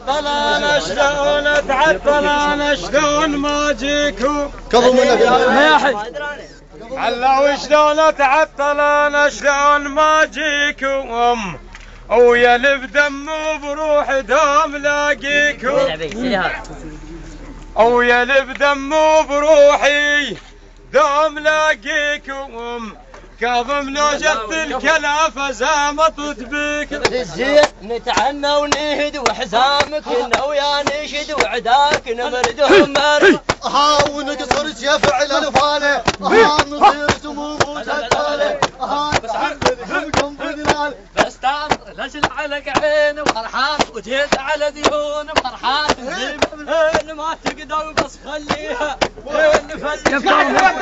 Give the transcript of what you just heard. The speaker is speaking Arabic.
تعطلان شلون تعطلان شلون ما جيكم قبل منك يا حي علّا وشلون تعطلان شلون ما جيكم ويا بدم بروح دوم لاقيكم ويا بدم بروحي دوم لاقيكم كاظم لو جت الكلافه زامطت بك الزين نتعنى ونهد وحزامك ويا نشد وعداك نمردهم مرة ونقصر سيف على الفاله نصير سموم وتتاله نحمدكم بدلال بس تعال لجل على عين وفرحان وجيت على ديون فرحان وين ما تقدر بس خليها وين فليها